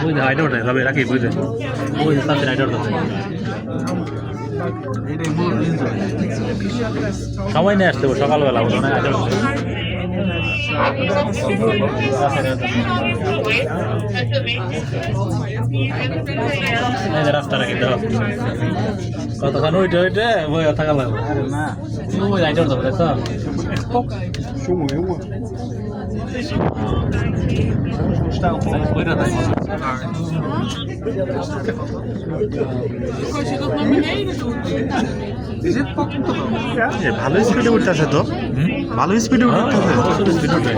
বুঝলে হাইট ওঠে তবে রাখি বুঝলে ওই যে সাথে হাইট ওঠে সময় নিয়ে আসতে সকালবেলা বুঝলো না হাইট ওঠে রাস্তাটা কিন্তু কতক্ষণ ওইটা ওইটা বই থাকা লাগবে না ওই হাইট ওঠে তাই তো ভালো স্পিডে উঠতেছে তো ভালো স্পিডে উঠতেছে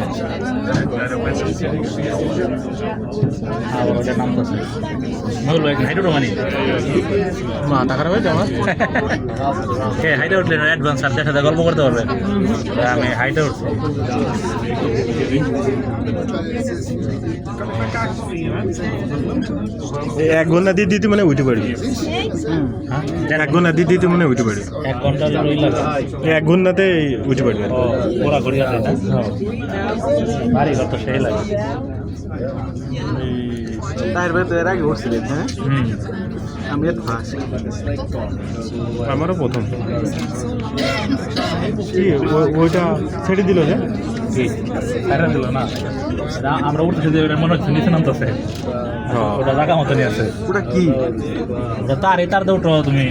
মাথা খারাপ হয়েছে আমার হাইটে উঠলেন অ্যাডভান্স স্যারদের সাথে গল্প করতে পারবেন আমি হাইটে উঠছি এক ঘন্টা দিয়ে দিতে মানে উঠে পারবি এক ঘন্টা দিয়ে দিতে মানে উঠে পারবি 1 ঘন্টা এক ঘন্টাতে উঠে পারবি ওরা ঘড়ি আছে না বাড়ি ঘর তো সেই লাগে টায়ার বের তো এর আগে উঠছিলেন হ্যাঁ আমি এত ফার্স্ট আমারও প্রথম কি ওইটা ছেড়ে দিল যে কি ছাড়া দিল না আমরা উঠতেছি যে মনে হচ্ছে নিচে নামতেছে ওটা জায়গা মতো নিয়ে আছে ওটা কি ওটা তার এই তার উঠো তুমি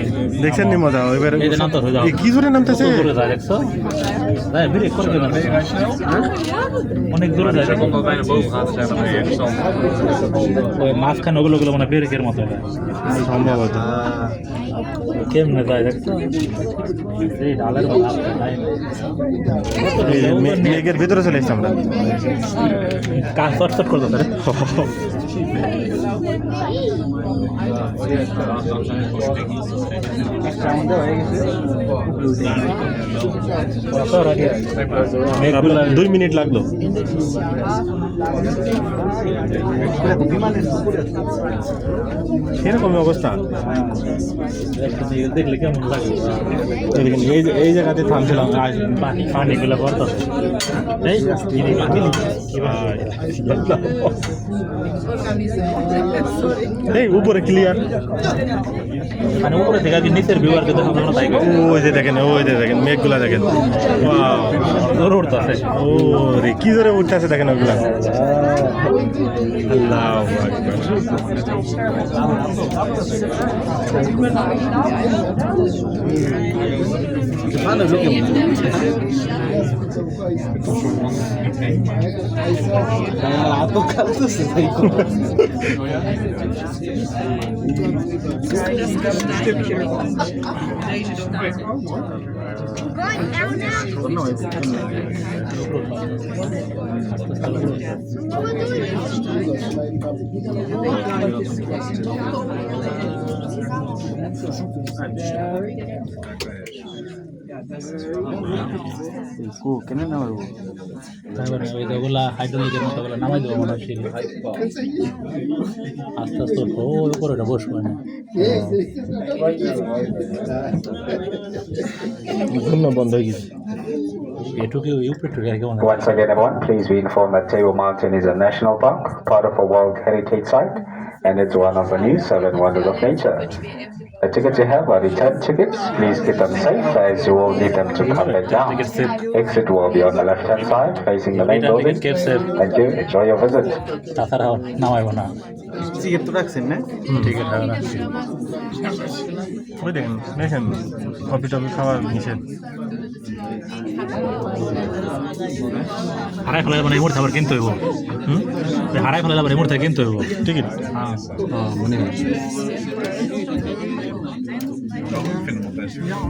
দেখছেন নি মজা এবার এই যে নামতেছে যাও কি জোরে নামতেছে দূরে যায় দেখছো তাই ব্রেক করে দেবেন অনেক দূরে যায় ওই মাঝখানে ওগুলো মানে ব্রেকের মতো সম্ভবত কেমনে যায় দেখছো এই ডালের মেঘের ভিতরে চলে এসছি আমরা কাজ চটচট করতো স্যার আপনার 2 মিনিট লাগলো সেরকম অবস্থা দেখলে কেমন লাগে এই জায়গাতে থামছিলাম পানিগুলো পড়তো এই উপরে ক্লিয়ার মানে উপরে থেকে আর কি নিচের ভিউয়ার কে দেখো তাই ওই যে দেখেন মেঘগুলা দেখেন জোরে উঠতেছে ও রে কি জোরে উঠতেছে দেখেন ওগুলা আল্লাহু কেন না তারপরে ওইগুলা হাইড্রোলিকের মতো বলে নামাই দেবো মনে হয় সিঁড়ি আস্তে আস্তে ওই উপরে ওটা বসবো না বন্ধ হয়ে গেছে Once again, everyone, please be informed that Table Mountain is a national park, part of a World Heritage Site, and it's one of the new 7 wonders of nature. The tickets you have are return tickets. Please keep them safe as you will need them to come back down. Exit will be on the left-hand side, facing the main building. Thank you. Enjoy your visit. Ticket তো রাখছেন না ওই দেখেন coffee toffee খাওয়া নিষেধ হারাই ফেলে মানে এই মুহূর্তে আবার কিনতে হইব হারাই ফেলে আবার এই মুহূর্তে কিনতে হইব টিকিট মনে হয়